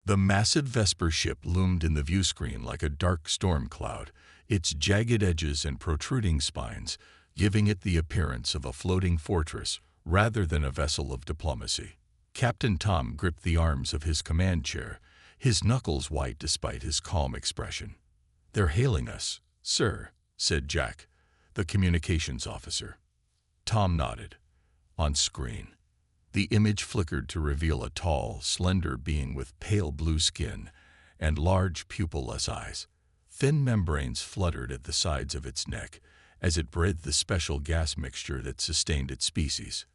The massive Vesper ship loomed in the viewscreen like a dark storm cloud, its jagged edges and protruding spines giving it the appearance of a floating fortress rather than a vessel of diplomacy. Captain Tom gripped the arms of his command chair, his knuckles white despite his calm expression. "They're hailing us, sir," said Jack, the communications officer. Tom nodded. On screen, the image flickered to reveal a tall, slender being with pale blue skin and large pupilless eyes. Thin membranes fluttered at the sides of its neck as it breathed the special gas mixture that sustained its species.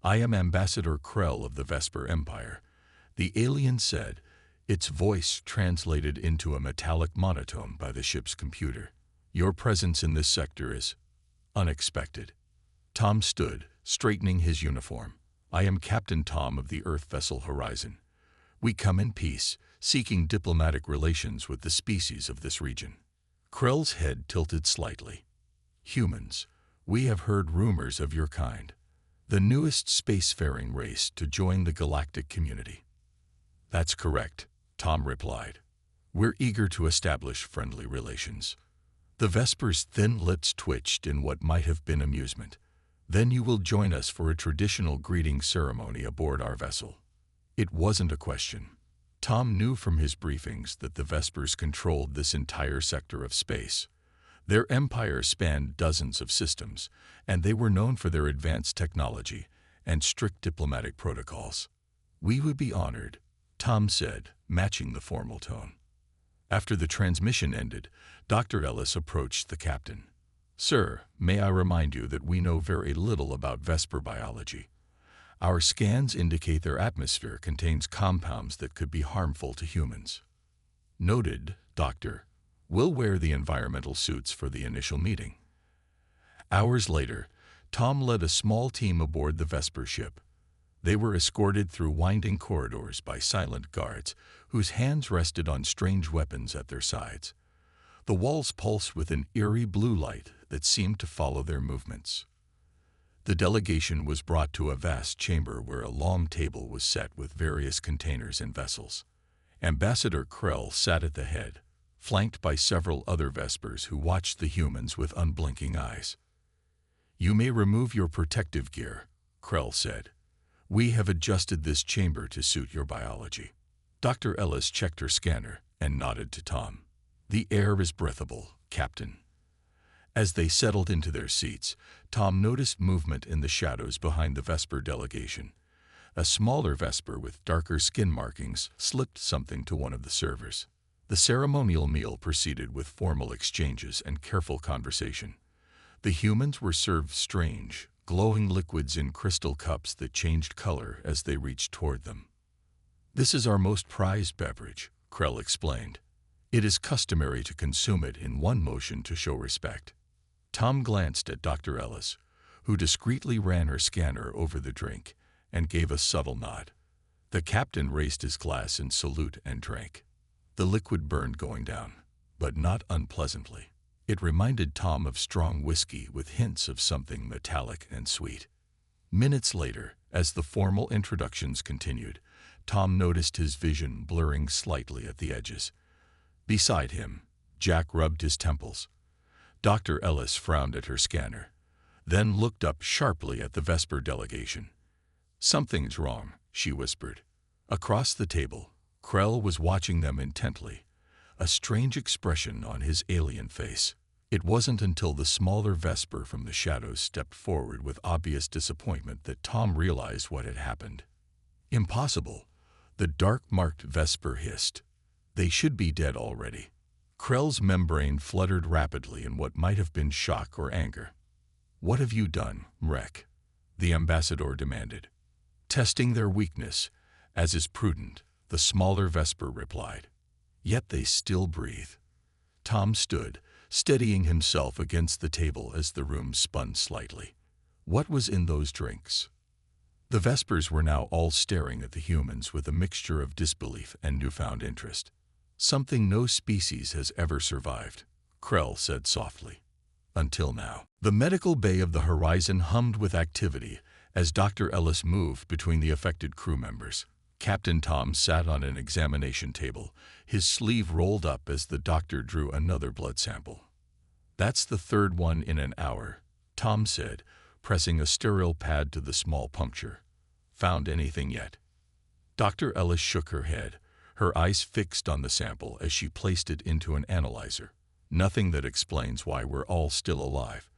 "I am Ambassador Krell of the Vesper Empire," the alien said, its voice translated into a metallic monotone by the ship's computer. "Your presence in this sector is unexpected." Tom stood, straightening his uniform. "I am Captain Tom of the Earth vessel Horizon. We come in peace, seeking diplomatic relations with the species of this region." Krell's head tilted slightly. "Humans, we have heard rumors of your kind. The newest spacefaring race to join the galactic community." "That's correct," Tom replied. "We're eager to establish friendly relations." The Vesper's thin lips twitched in what might have been amusement. "Then you will join us for a traditional greeting ceremony aboard our vessel." It wasn't a question. Tom knew from his briefings that the Vespers controlled this entire sector of space. Their empire spanned dozens of systems, and they were known for their advanced technology and strict diplomatic protocols. "We would be honored," Tom said, matching the formal tone. After the transmission ended, Dr. Ellis approached the captain. "Sir, may I remind you that we know very little about Vesper biology. Our scans indicate their atmosphere contains compounds that could be harmful to humans." "Noted, Doctor. We'll wear the environmental suits for the initial meeting." Hours later, Tom led a small team aboard the Vesper ship. They were escorted through winding corridors by silent guards, whose hands rested on strange weapons at their sides. The walls pulsed with an eerie blue light that seemed to follow their movements. The delegation was brought to a vast chamber where a long table was set with various containers and vessels. Ambassador Krell sat at the head, flanked by several other Vespers who watched the humans with unblinking eyes. "You may remove your protective gear," Krell said. "We have adjusted this chamber to suit your biology." Dr. Ellis checked her scanner and nodded to Tom. "The air is breathable, Captain." As they settled into their seats, Tom noticed movement in the shadows behind the Vesper delegation. A smaller Vesper with darker skin markings slipped something to one of the servers. The ceremonial meal proceeded with formal exchanges and careful conversation. The humans were served strange, glowing liquids in crystal cups that changed color as they reached toward them. "This is our most prized beverage," Krell explained. "It is customary to consume it in one motion to show respect." Tom glanced at Dr. Ellis, who discreetly ran her scanner over the drink and gave a subtle nod. The captain raised his glass in salute and drank. The liquid burned going down, but not unpleasantly. It reminded Tom of strong whiskey with hints of something metallic and sweet. Minutes later, as the formal introductions continued, Tom noticed his vision blurring slightly at the edges. Beside him, Jack rubbed his temples. Dr. Ellis frowned at her scanner, then looked up sharply at the Vesper delegation. "Something's wrong," she whispered. Across the table, Krell was watching them intently, a strange expression on his alien face. It wasn't until the smaller Vesper from the shadows stepped forward with obvious disappointment that Tom realized what had happened. "Impossible," the dark-marked Vesper hissed. "They should be dead already." Krell's membrane fluttered rapidly in what might have been shock or anger. "What have you done, Mrek?" the ambassador demanded. "Testing their weakness, as is prudent," the smaller Vesper replied. "Yet they still breathe." Tom stood, steadying himself against the table as the room spun slightly. What was in those drinks? The Vespers were now all staring at the humans with a mixture of disbelief and newfound interest. "Something no species has ever survived," Krell said softly. "Until now." The medical bay of the Horizon hummed with activity as Dr. Ellis moved between the affected crew members. Captain Tom sat on an examination table, his sleeve rolled up as the doctor drew another blood sample. "That's the third one in an hour," Tom said, pressing a sterile pad to the small puncture. "Found anything yet?" Dr. Ellis shook her head, her eyes fixed on the sample as she placed it into an analyzer. "Nothing that explains why we're all still alive.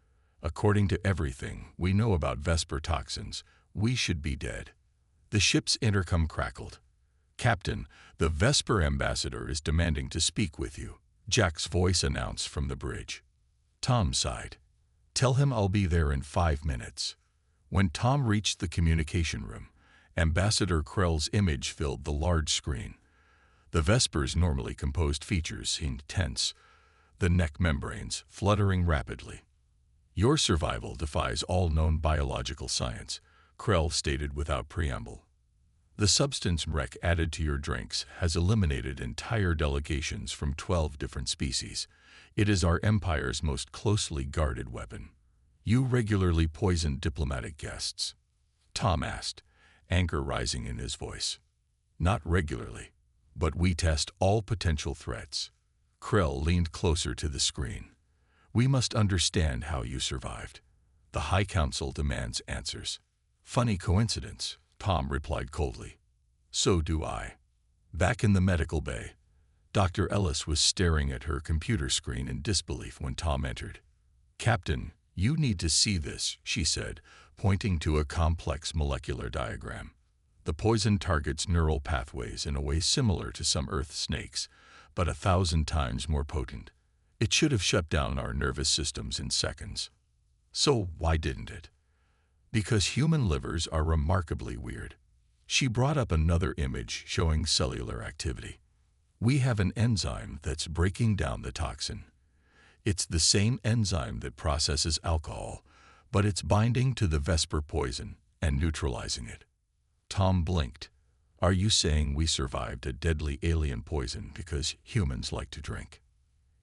According to everything we know about Vesper toxins, we should be dead." The ship's intercom crackled. "Captain, the Vesper ambassador is demanding to speak with you," Jack's voice announced from the bridge. Tom sighed. "Tell him I'll be there in 5 minutes." When Tom reached the communication room, Ambassador Krell's image filled the large screen. The Vesper's normally composed features seemed tense, the neck membranes fluttering rapidly. "Your survival defies all known biological science," Krell stated without preamble. "The substance wreck added to your drinks has eliminated entire delegations from 12 different species. It is our Empire's most closely guarded weapon." "You regularly poison diplomatic guests?" Tom asked, anger rising in his voice. "Not regularly, but we test all potential threats." Krell leaned closer to the screen. "We must understand how you survived. The High Council demands answers." "Funny coincidence," Tom replied coldly. "So do I." Back in the medical bay, Dr. Ellis was staring at her computer screen in disbelief when Tom entered. "Captain, you need to see this," she said, pointing to a complex molecular diagram. "The poison targets neural pathways in a way similar to some Earth snakes, but 1,000 times more potent. It should have shut down our nervous systems in seconds. So why didn't it? Because human livers are remarkably weird." She brought up another image showing cellular activity. "We have an enzyme that's breaking down the toxin. It's the same enzyme that processes alcohol, but it's binding to the Vesper poison and neutralizing it." Tom blinked. "Are you saying we survived a deadly alien poison because humans like to drink?"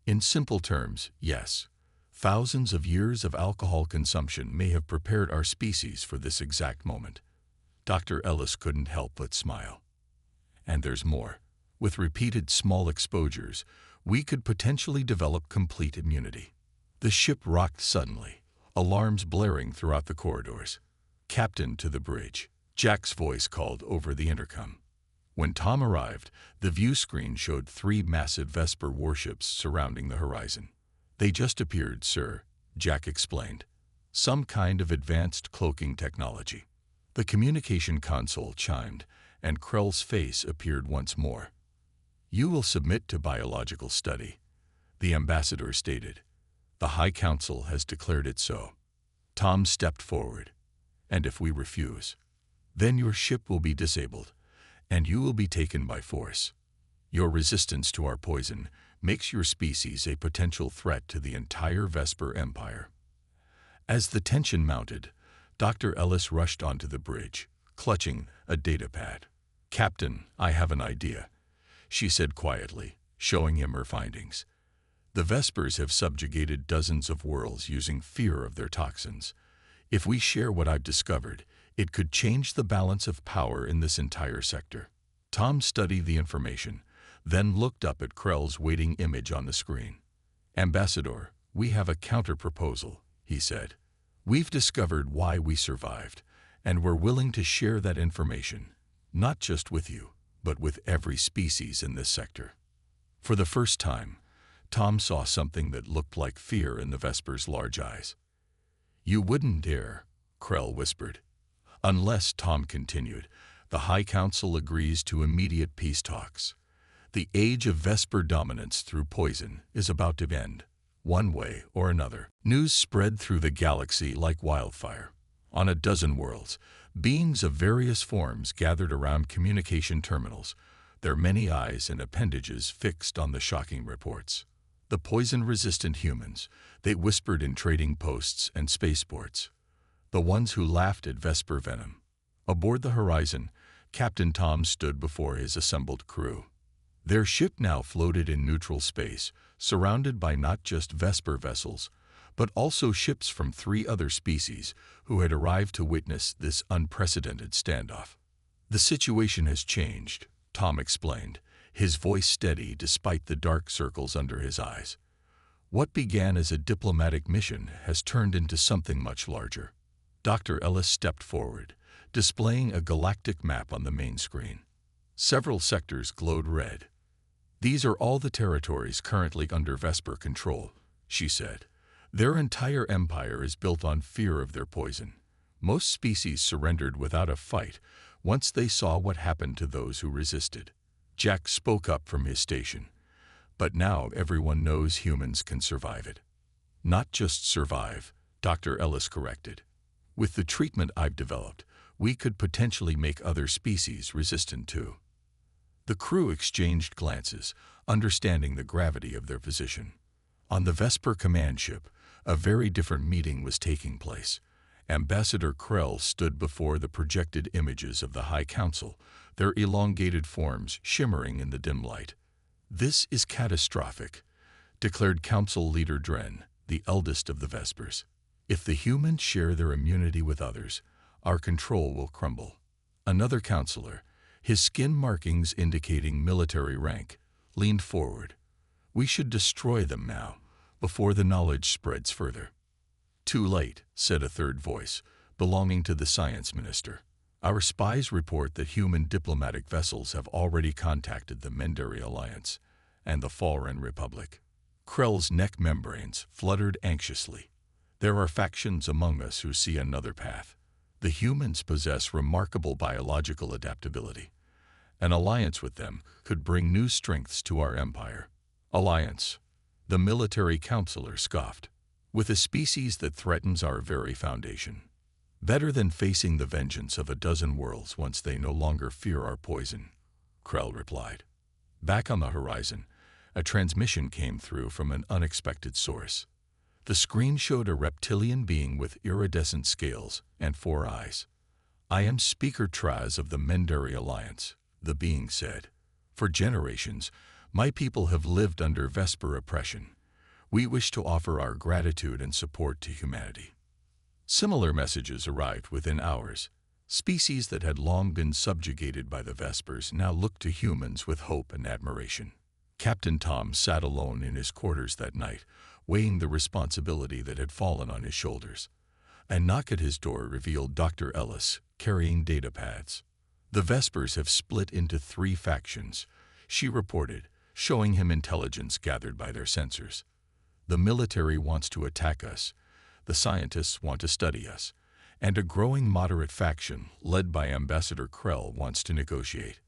"In simple terms, yes. Thousands of years of alcohol consumption may have prepared our species for this exact moment." Dr. Ellis couldn't help but smile. "And there's more. With repeated small exposures, we could potentially develop complete immunity." The ship rocked suddenly, alarms blaring throughout the corridors. "Captain, to the bridge," Jack's voice called over the intercom. When Tom arrived, the view screen showed 3 massive Vesper warships surrounding the horizon. "They just appeared, sir," Jack explained. "Some kind of advanced cloaking technology." The communication console chimed, and Krell's face appeared once more. "You will submit to biological study," the ambassador stated. "The High Council has declared it so." Tom stepped forward. "And if we refuse, then your ship will be disabled, and you will be taken by force. Your resistance to our poison makes your species a potential threat to the entire Vesper Empire." As the tension mounted, Dr. Ellis rushed onto the bridge, clutching a data pad. "Captain, I have an idea," she said quietly, showing him her findings. "The Vespers have subjugated dozens of worlds using fear of their toxins. If we share what I've discovered, it could change the balance of power in this entire sector." Tom studied the information, then looked up at Krell's waiting image on the screen. "Ambassador, we have a counter-proposal," he said. "We've discovered why we survived, and we're willing to share that information, not just with you, but with every species in this sector." For the first time, Tom saw something that looked like fear in the Vesper's large eyes. "You wouldn't dare," Krell whispered. "Unless," Tom continued, "the High Council agrees to immediate peace talks. The age of Vesper dominance through poison is about to end, one way or another." News spread through the galaxy like wildfire. On a dozen worlds, beings of various forms gathered around communication terminals, their many eyes and appendages fixed on the shocking reports. The poison-resistant humans, they whispered in trading posts and spaceports. The ones who laughed at Vesper venom. Aboard the Horizon, Captain Tom stood before his assembled crew. Their ship now floated in neutral space, surrounded by not just Vesper vessels, but also ships from 3 other species who had arrived to witness this unprecedented standoff. The situation has changed, Tom explained, his voice steady despite the dark circles under his eyes. What began as a diplomatic mission has turned into something much larger. Dr. Ellis stepped forward, displaying a galactic map on the main screen. Several sectors glowed red. These are all the territories currently under Vesper control, she said. Their entire empire is built on fear of their poison. Most species surrendered without a fight once they saw what happened to those who resisted. Jack spoke up from his station. But now everyone knows humans can survive it. Not just survive, Dr. Ellis corrected. With the treatment I've developed, we could potentially make other species resistant too. The crew exchanged glances, understanding the gravity of their position. On the Vesper command ship, a very different meeting was taking place. Ambassador Krell stood before the projected images of the High Council, their elongated forms shimmering in the dim light. "This is catastrophic," declared Council Leader Dren, the eldest of the Vespers. "If the humans share their immunity with others, our control will crumble." Another counselor, his skin markings indicating military rank, leaned forward. "We should destroy them now, before the knowledge spreads further." "Too late," said a third voice, belonging to the science minister. "Our spies report that human diplomatic vessels have already contacted the Mendari Alliance and the Fallen Republic." Krell's neck membranes fluttered anxiously. "There are factions among us who see another path. The humans possess remarkable biological adaptability. An alliance with them could bring new strengths to our empire." "Alliance," the military counselor scoffed, "with a species that threatens our very foundation. Better than facing the vengeance of a dozen worlds once they no longer fear our poison," Krell replied. Back on the horizon, a transmission came through from an unexpected source. The screen showed a reptilian being with iridescent scales and 4 eyes. "I am Speaker Traz of the Mendari Alliance," the being said. "For generations, my people have lived under Vesper oppression. We wish to offer our gratitude and support to humanity." Similar messages arrived within hours. Species that had long been subjugated by the Vespers now looked to humans with hope and admiration. Captain Tom sat alone in his quarters that night, weighing the responsibility that had fallen on his shoulders. A knock at his door revealed Dr. Ellis, carrying data pads. "The Vespers have split into 3 factions," she reported, showing him intelligence gathered by their sensors. "The military wants to attack us, the scientists want to study us, and a growing moderate faction, led by Ambassador Krell, wants to negotiate."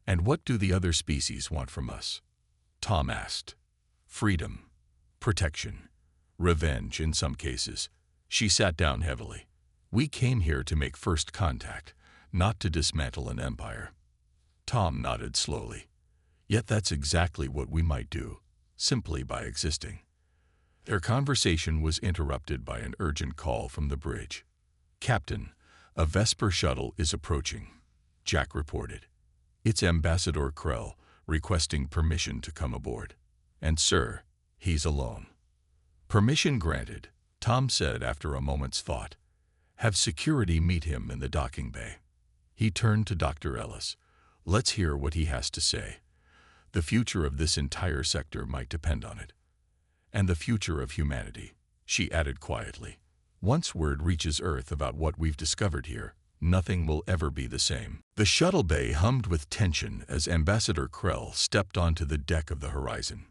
"And what do the other species want from us?" Tom asked. "Freedom, protection, revenge in some cases." She sat down heavily. "We came here to make first contact, not to dismantle an empire." Tom nodded slowly. "Yet that's exactly what we might do, simply by existing." Their conversation was interrupted by an urgent call from the bridge. "Captain, a Vesper shuttle is approaching," Jack reported. "It's Ambassador Krell, requesting permission to come aboard. And sir, he's alone." "Permission granted," Tom said after a moment's thought. "Have security meet him in the docking bay." He turned to Dr. Ellis. "Let's hear what he has to say. The future of this entire sector might depend on it. And the future of humanity," she added quietly. "Once word reaches Earth about what we've discovered here, nothing will ever be the same." The shuttle bay hummed with tension as Ambassador Krell stepped onto the deck of the Horizon.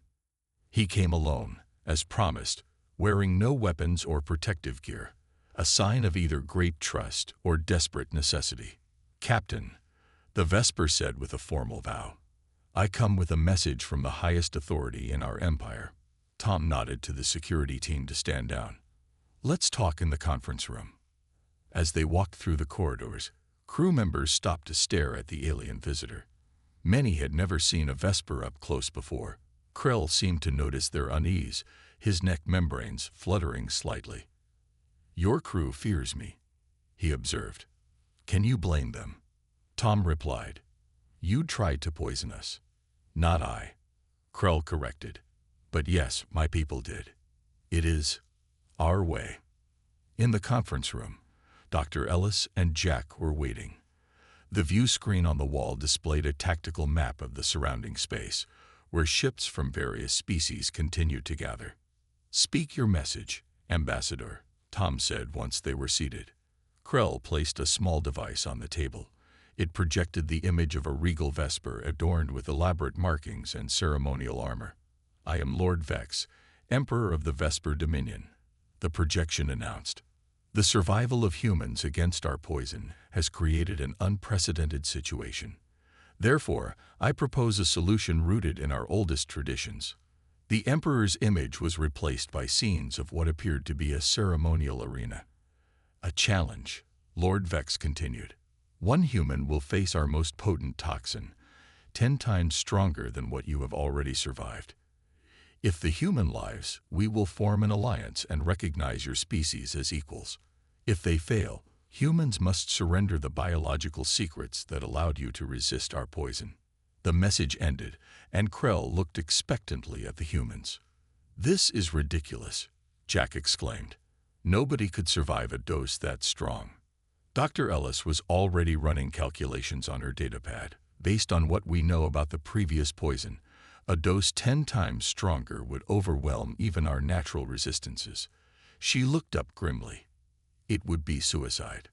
He came alone, as promised, wearing no weapons or protective gear, a sign of either great trust or desperate necessity. "Captain," the Vesper said with a formal bow, "I come with a message from the highest authority in our empire." Tom nodded to the security team to stand down. "Let's talk in the conference room." As they walked through the corridors, crew members stopped to stare at the alien visitor. Many had never seen a Vesper up close before. Krell seemed to notice their unease, his neck membranes fluttering slightly. "Your crew fears me," he observed. "Can you blame them?" Tom replied, "You tried to poison us." "Not I," Krell corrected. "But yes, my people did. It is our way." In the conference room, Dr. Ellis and Jack were waiting. The view screen on the wall displayed a tactical map of the surrounding space, where ships from various species continued to gather. "Speak your message, Ambassador," Tom said once they were seated. Krell placed a small device on the table. It projected the image of a regal vesper adorned with elaborate markings and ceremonial armor. "I am Lord Vex, Emperor of the Vesper Dominion," the projection announced. "The survival of humans against our poison has created an unprecedented situation. Therefore, I propose a solution rooted in our oldest traditions." The Emperor's image was replaced by scenes of what appeared to be a ceremonial arena. "A challenge," Lord Vex continued. "One human will face our most potent toxin, 10 times stronger than what you have already survived. If the human lives, we will form an alliance and recognize your species as equals. If they fail, humans must surrender the biological secrets that allowed you to resist our poison." The message ended, and Krell looked expectantly at the humans. "This is ridiculous," Jack exclaimed. "Nobody could survive a dose that strong." Dr. Ellis was already running calculations on her datapad. "Based on what we know about the previous poison, a dose 10 times stronger would overwhelm even our natural resistances." She looked up grimly. "It would be suicide."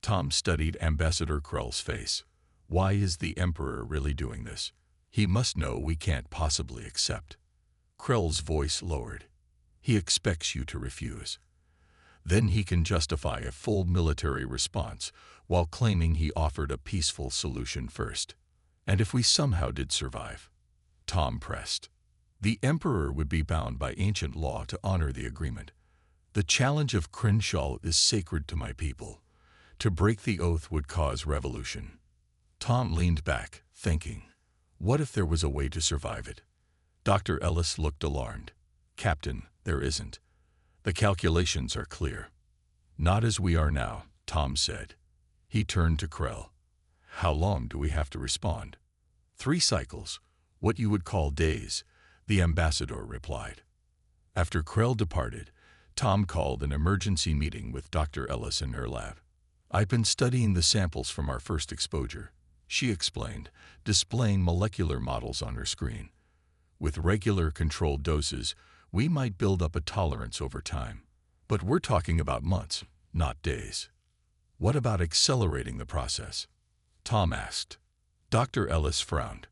Tom studied Ambassador Krell's face. "Why is the Emperor really doing this? He must know we can't possibly accept." Krell's voice lowered. "He expects you to refuse. Then he can justify a full military response while claiming he offered a peaceful solution first. And if we somehow did survive?" Tom pressed. "The Emperor would be bound by ancient law to honor the agreement. The challenge of Crenshaw is sacred to my people. To break the oath would cause revolution." Tom leaned back, thinking, what if there was a way to survive it? Dr. Ellis looked alarmed. "Captain, there isn't. The calculations are clear." "Not as we are now," Tom said. He turned to Krell. "How long do we have to respond?" 3 cycles, what you would call days," the ambassador replied. After Krell departed, Tom called an emergency meeting with Dr. Ellis in her lab. "I've been studying the samples from our first exposure," she explained, displaying molecular models on her screen. "With regular controlled doses, we might build up a tolerance over time. But we're talking about months, not days." "What about accelerating the process?" Tom asked. Dr. Ellis frowned.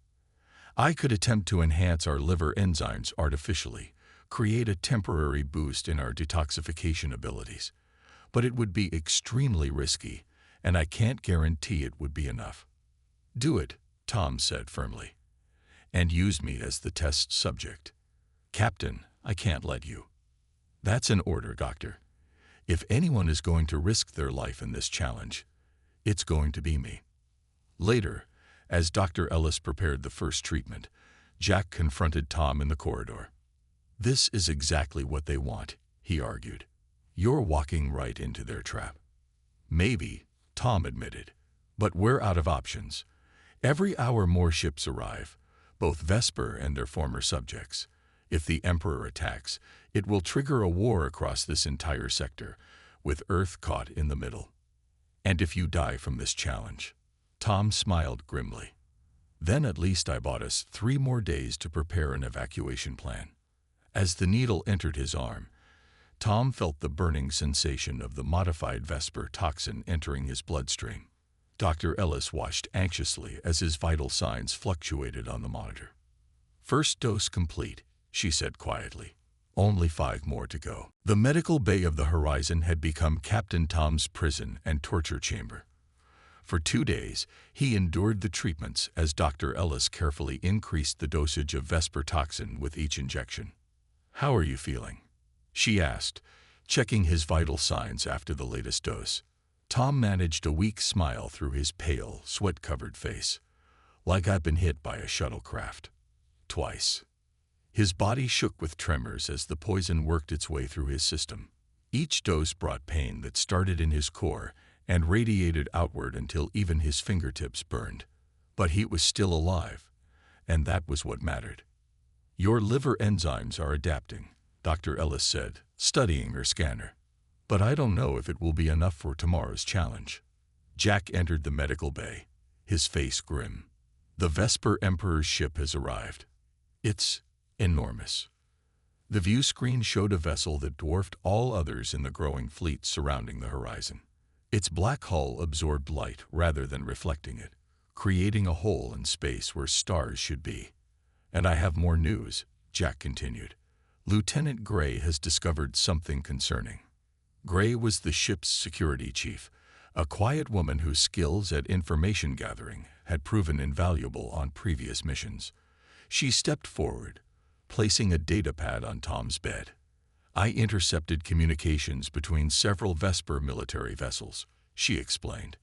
"I could attempt to enhance our liver enzymes artificially, create a temporary boost in our detoxification abilities. But it would be extremely risky, and I can't guarantee it would be enough." "Do it," Tom said firmly. "And use me as the test subject." "Captain, I can't let you." "That's an order, Doctor. If anyone is going to risk their life in this challenge, it's going to be me." Later, as Dr. Ellis prepared the first treatment, Jack confronted Tom in the corridor. "This is exactly what they want," he argued. "You're walking right into their trap." "Maybe," Tom admitted, "but we're out of options. Every hour more ships arrive, both Vesper and their former subjects. If the Emperor attacks, it will trigger a war across this entire sector, with Earth caught in the middle. And if you die from this challenge," Tom smiled grimly, "then at least I bought us 3 more days to prepare an evacuation plan." As the needle entered his arm, Tom felt the burning sensation of the modified Vesper toxin entering his bloodstream. Dr. Ellis watched anxiously as his vital signs fluctuated on the monitor. "First dose complete," she said quietly. "Only 5 more to go." The medical bay of the horizon had become Captain Tom's prison and torture chamber. For 2 days, he endured the treatments as Dr. Ellis carefully increased the dosage of Vesper toxin with each injection. "How are you feeling?" she asked, checking his vital signs after the latest dose. Tom managed a weak smile through his pale, sweat-covered face. "Like I've been hit by a shuttlecraft. Twice." His body shook with tremors as the poison worked its way through his system. Each dose brought pain that started in his core and radiated outward until even his fingertips burned. But he was still alive, and that was what mattered. "Your liver enzymes are adapting," Dr. Ellis said, studying her scanner. "But I don't know if it will be enough for tomorrow's challenge." Jack entered the medical bay. his face grim. The Vesper Emperor's ship has arrived. It's enormous. The view screen showed a vessel that dwarfed all others in the growing fleet surrounding the horizon. Its black hull absorbed light rather than reflecting it, creating a hole in space where stars should be. "And I have more news," Jack continued. "Lieutenant Gray has discovered something concerning." Gray was the ship's security chief, a quiet woman whose skills at information gathering had proven invaluable on previous missions. She stepped forward, placing a datapad on Tom's bed. "I intercepted communications between several Vesper military vessels," she explained.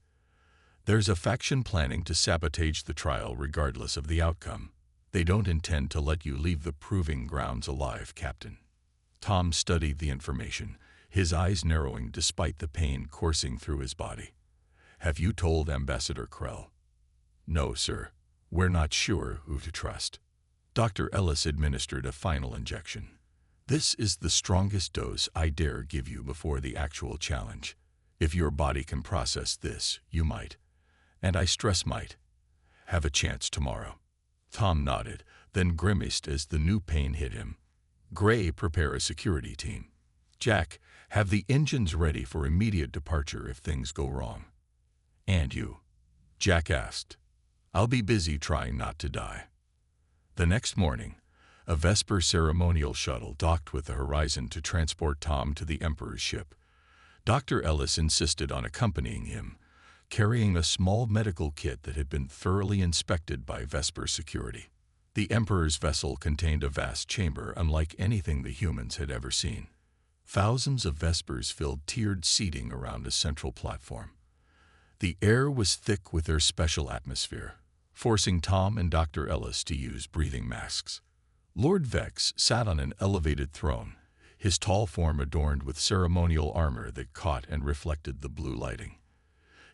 "There's a faction planning to sabotage the trial regardless of the outcome. They don't intend to let you leave the proving grounds alive, Captain." Tom studied the information, his eyes narrowing despite the pain coursing through his body. "Have you told Ambassador Krell?" "No, sir. We're not sure who to trust." Dr. Ellis administered a final injection. "This is the strongest dose I dare give you before the actual challenge. If your body can process this, you might, and I stress might, have a chance tomorrow." Tom nodded, then grimaced as the new pain hit him. "Gray, prepare a security team. Jack, have the engines ready for immediate departure if things go wrong." "And you?" Jack asked. "I'll be busy trying not to die." The next morning, a Vesper ceremonial shuttle docked with the Horizon to transport Tom to the Emperor's ship. Dr. Ellis insisted on accompanying him, carrying a small medical kit that had been thoroughly inspected by Vesper security. The Emperor's vessel contained a vast chamber unlike anything the humans had ever seen. Thousands of Vespers filled tiered seating around a central platform. The air was thick with their special atmosphere, forcing Tom and Dr. Ellis to use breathing masks. Lord Vex sat on an elevated throne, his tall form adorned with ceremonial armor that caught and reflected the blue lighting.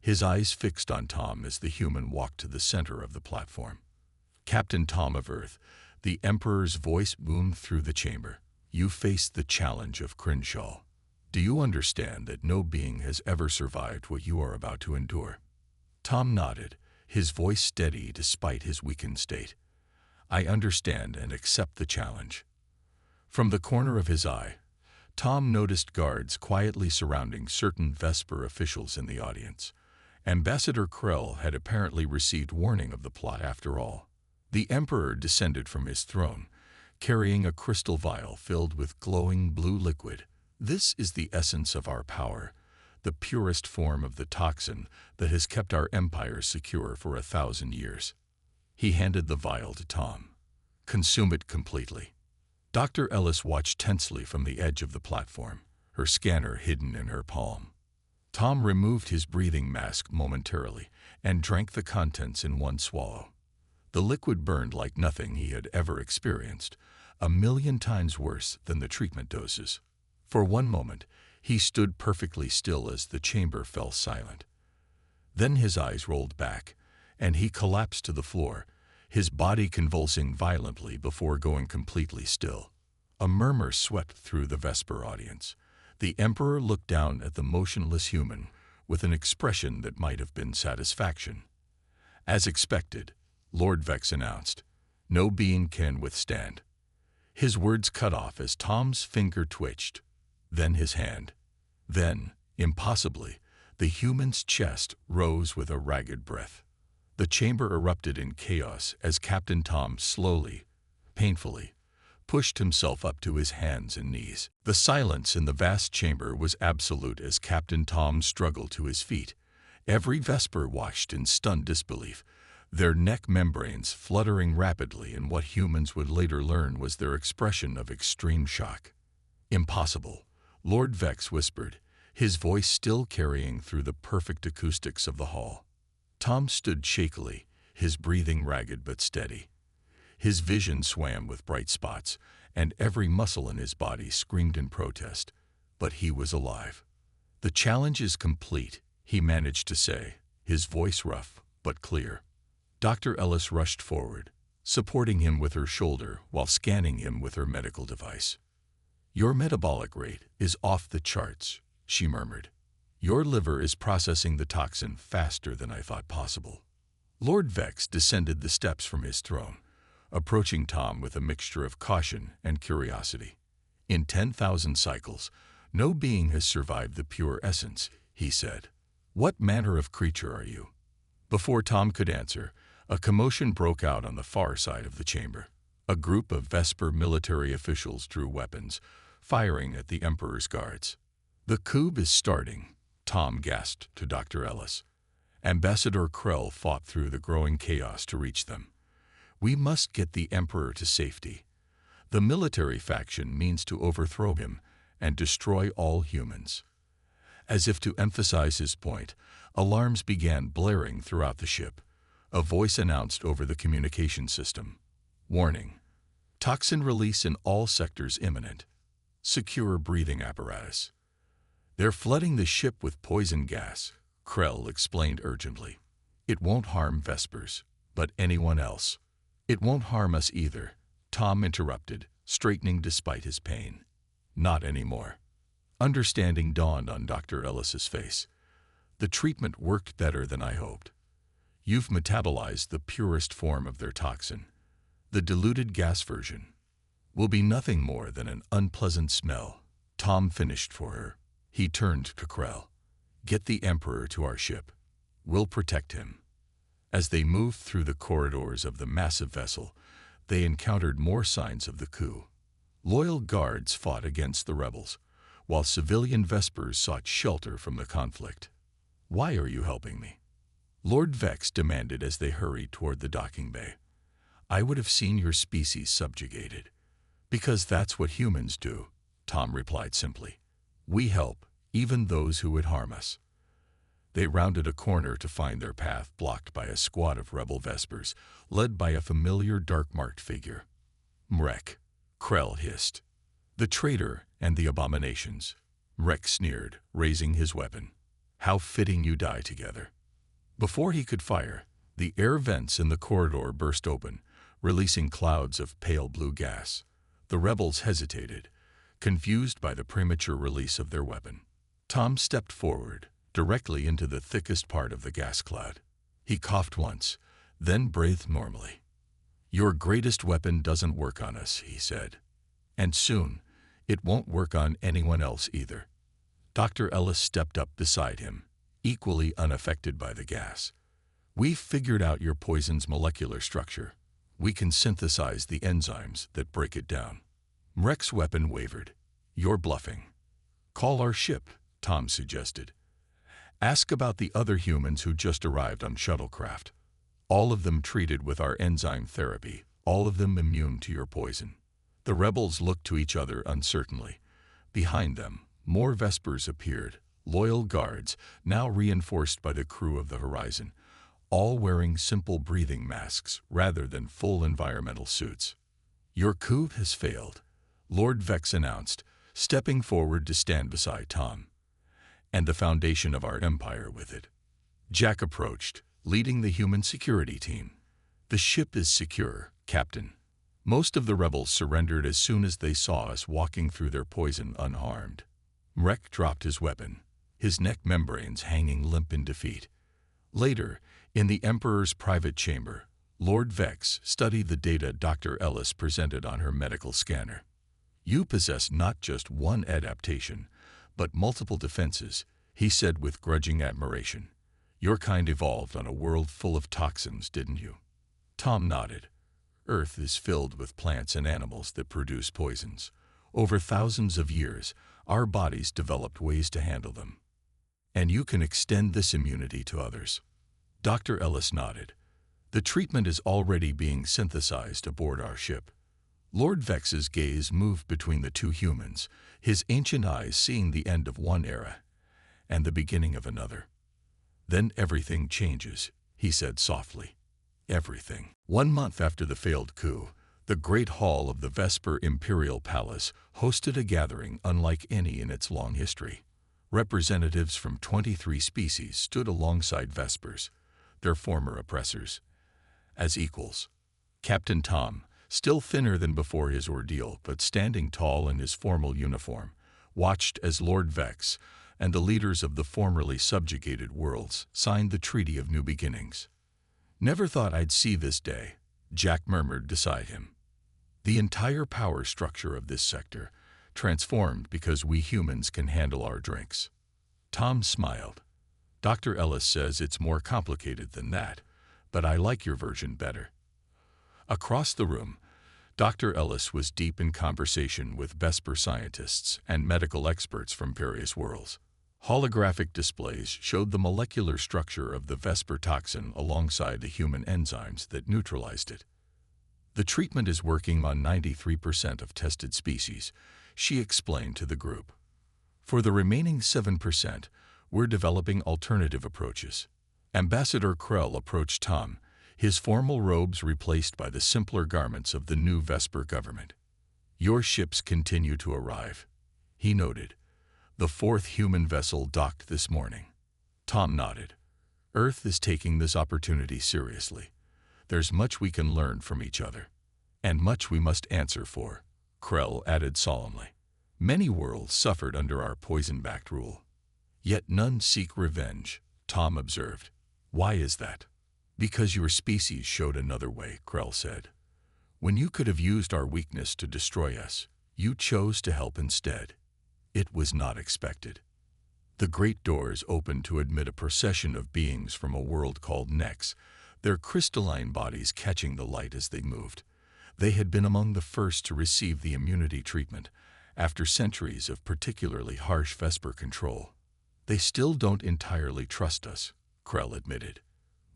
His eyes fixed on Tom as the human walked to the center of the platform. "Captain Tom of Earth," the Emperor's voice boomed through the chamber. "You faced the challenge of Crenshaw. Do you understand that no being has ever survived what you are about to endure?" Tom nodded, his voice steady despite his weakened state. "I understand and accept the challenge." From the corner of his eye, Tom noticed guards quietly surrounding certain Vesper officials in the audience. Ambassador Krell had apparently received warning of the plot after all. The Emperor descended from his throne, carrying a crystal vial filled with glowing blue liquid. "This is the essence of our power, the purest form of the toxin that has kept our empire secure for 1,000 years. He handed the vial to Tom. "Consume it completely." Dr. Ellis watched tensely from the edge of the platform, her scanner hidden in her palm. Tom removed his breathing mask momentarily and drank the contents in one swallow. The liquid burned like nothing he had ever experienced, 1,000,000 times worse than the treatment doses. For one moment, he stood perfectly still as the chamber fell silent. Then his eyes rolled back, and he collapsed to the floor, his body convulsing violently before going completely still. A murmur swept through the Vesper audience. The Emperor looked down at the motionless human with an expression that might have been satisfaction. "As expected," Lord Vex announced, "no being can withstand." His words cut off as Tom's finger twitched, then his hand. Then, impossibly, the human's chest rose with a ragged breath. The chamber erupted in chaos as Captain Tom slowly, painfully, pushed himself up to his hands and knees. The silence in the vast chamber was absolute as Captain Tom struggled to his feet. Every Vesper watched in stunned disbelief, their neck membranes fluttering rapidly in what humans would later learn was their expression of extreme shock. "Impossible," Lord Vex whispered, his voice still carrying through the perfect acoustics of the hall. Tom stood shakily, his breathing ragged but steady. His vision swam with bright spots, and every muscle in his body screamed in protest, but he was alive. "The challenge is complete," he managed to say, his voice rough but clear. Dr. Ellis rushed forward, supporting him with her shoulder while scanning him with her medical device. "Your metabolic rate is off the charts," she murmured. "Your liver is processing the toxin faster than I thought possible." Lord Vex descended the steps from his throne, approaching Tom with a mixture of caution and curiosity. In 10,000 cycles, no being has survived the pure essence, he said. What manner of creature are you? Before Tom could answer, a commotion broke out on the far side of the chamber. A group of Vesper military officials drew weapons, firing at the Emperor's guards. The coup is starting, Tom gasped to Dr. Ellis. Ambassador Krell fought through the growing chaos to reach them. We must get the Emperor to safety. The military faction means to overthrow him and destroy all humans. As if to emphasize his point, alarms began blaring throughout the ship. A voice announced over the communication system. Warning. Toxin release in all sectors imminent. Secure breathing apparatus. They're flooding the ship with poison gas, Krell explained urgently. It won't harm Vespers, but anyone else. It won't harm us either, Tom interrupted, straightening despite his pain. Not anymore. Understanding dawned on Dr. Ellis's face. The treatment worked better than I hoped. You've metabolized the purest form of their toxin. The diluted gas version will be nothing more than an unpleasant smell. Tom finished for her. He turned to Krell. Get the Emperor to our ship. We'll protect him. As they moved through the corridors of the massive vessel, they encountered more signs of the coup. Loyal guards fought against the rebels, while civilian Vespers sought shelter from the conflict. Why are you helping me? Lord Vex demanded as they hurried toward the docking bay. I would have seen your species subjugated. Because that's what humans do, Tom replied simply. We help, even those who would harm us. They rounded a corner to find their path blocked by a squad of rebel Vespers, led by a familiar dark-marked figure. Mrek, Krell hissed. The traitor and the abominations. Mrek sneered, raising his weapon. How fitting you die together. Before he could fire, the air vents in the corridor burst open, releasing clouds of pale blue gas. The rebels hesitated, confused by the premature release of their weapon. Tom stepped forward, directly into the thickest part of the gas cloud. He coughed once, then breathed normally. Your greatest weapon doesn't work on us, he said. And soon, it won't work on anyone else either. Dr. Ellis stepped up beside him, equally unaffected by the gas. We've figured out your poison's molecular structure. We can synthesize the enzymes that break it down. Mrek's weapon wavered. You're bluffing. Call our ship, Tom suggested. Ask about the other humans who just arrived on shuttlecraft. All of them treated with our enzyme therapy, all of them immune to your poison. The rebels looked to each other uncertainly. Behind them, more Vespers appeared, loyal guards, now reinforced by the crew of the Horizon, all wearing simple breathing masks rather than full environmental suits. Your coup has failed, Lord Vex announced, stepping forward to stand beside Tom. And the foundation of our empire with it. Jack approached, leading the human security team. The ship is secure, Captain. Most of the rebels surrendered as soon as they saw us walking through their poison unharmed. Mrek dropped his weapon, his neck membranes hanging limp in defeat. Later, in the Emperor's private chamber, Lord Vex studied the data Dr. Ellis presented on her medical scanner. You possess not just one adaptation, but multiple defenses, he said with grudging admiration. Your kind evolved on a world full of toxins, didn't you? Tom nodded. Earth is filled with plants and animals that produce poisons. Over thousands of years, our bodies developed ways to handle them. And you can extend this immunity to others. Dr. Ellis nodded. The treatment is already being synthesized aboard our ship. Lord Vex's gaze moved between the two humans, his ancient eyes seeing the end of one era and the beginning of another. Then everything changes, he said softly. Everything. 1 month after the failed coup, the Great Hall of the Vesper Imperial Palace hosted a gathering unlike any in its long history. Representatives from 23 species stood alongside Vespers, their former oppressors, as equals. Captain Tom, still thinner than before his ordeal but standing tall in his formal uniform, watched as Lord Vex and the leaders of the formerly subjugated worlds signed the Treaty of New Beginnings. Never thought I'd see this day, Jack murmured beside him. The entire power structure of this sector transformed because we humans can handle our drinks. Tom smiled. Dr. Ellis says it's more complicated than that, but I like your version better. Across the room, Dr. Ellis was deep in conversation with Vesper scientists and medical experts from various worlds. Holographic displays showed the molecular structure of the Vesper toxin alongside the human enzymes that neutralized it. The treatment is working on 93% of tested species, she explained to the group. For the remaining 7%, we're developing alternative approaches. Ambassador Krell approached Tom, his formal robes replaced by the simpler garments of the new Vesper government. Your ships continue to arrive, he noted. The 4th human vessel docked this morning. Tom nodded. Earth is taking this opportunity seriously. There's much we can learn from each other. And much we must answer for, Krell added solemnly. Many worlds suffered under our poison-backed rule. Yet none seek revenge, Tom observed. Why is that? Because your species showed another way, Krell said. When you could have used our weakness to destroy us, you chose to help instead. It was not expected. The great doors opened to admit a procession of beings from a world called Nex, their crystalline bodies catching the light as they moved. They had been among the first to receive the immunity treatment, after centuries of particularly harsh Vesper control. They still don't entirely trust us, Krell admitted,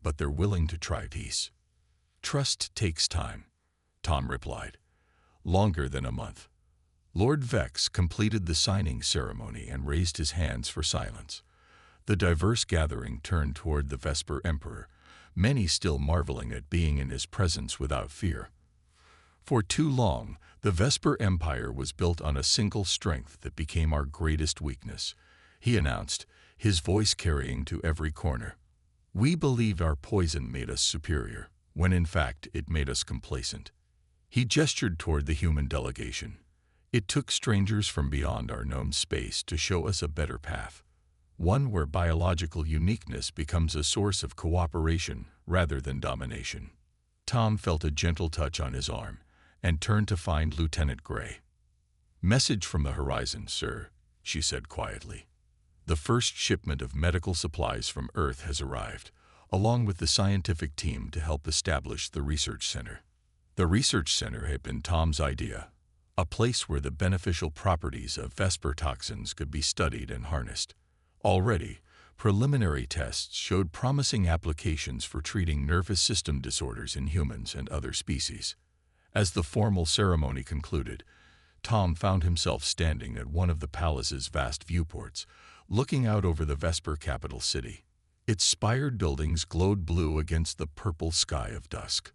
but they're willing to try peace. Trust takes time, Tom replied. Longer than a month. Lord Vex completed the signing ceremony and raised his hands for silence. The diverse gathering turned toward the Vesper Emperor, many still marveling at being in his presence without fear. For too long, the Vesper Empire was built on a single strength that became our greatest weakness, he announced, his voice carrying to every corner. We believed our poison made us superior, when in fact it made us complacent. He gestured toward the human delegation. It took strangers from beyond our known space to show us a better path, one where biological uniqueness becomes a source of cooperation rather than domination. Tom felt a gentle touch on his arm and turned to find Lieutenant Gray. Message from the horizon, sir, she said quietly. The first shipment of medical supplies from Earth has arrived, along with the scientific team to help establish the research center. The research center had been Tom's idea, a place where the beneficial properties of Vesper toxins could be studied and harnessed. Already, preliminary tests showed promising applications for treating nervous system disorders in humans and other species. As the formal ceremony concluded, Tom found himself standing at one of the palace's vast viewports, looking out over the Vesper capital city. Its spired buildings glowed blue against the purple sky of dusk.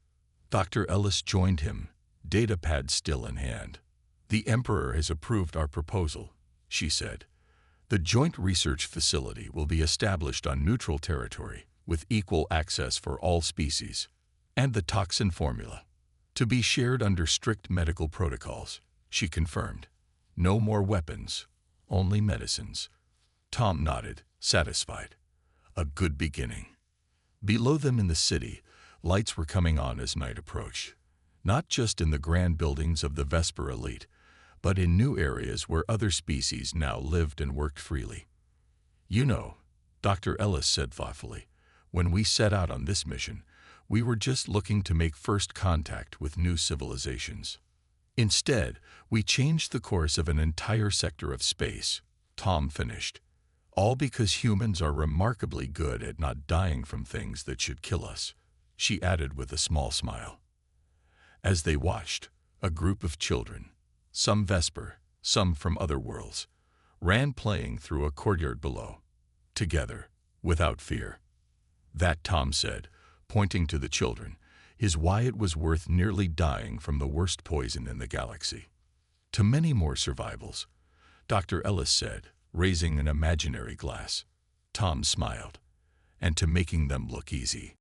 Dr. Ellis joined him, datapad still in hand. The Emperor has approved our proposal, she said. The joint research facility will be established on neutral territory, with equal access for all species, and the toxin formula, to be shared under strict medical protocols, she confirmed. No more weapons, only medicines. Tom nodded, satisfied. A good beginning. Below them in the city, lights were coming on as night approached, not just in the grand buildings of the Vesper elite, but in new areas where other species now lived and worked freely. You know, Dr. Ellis said thoughtfully, when we set out on this mission, we were just looking to make first contact with new civilizations. Instead, we changed the course of an entire sector of space, Tom finished. All because humans are remarkably good at not dying from things that should kill us, she added with a small smile. As they watched, a group of children, some Vesper, some from other worlds, ran playing through a courtyard below, together, without fear. That, Tom said, pointing to the children, is why it was worth nearly dying from the worst poison in the galaxy. To many more survivals, Dr. Ellis said, raising an imaginary glass. Tom smiled. And to making them look easy.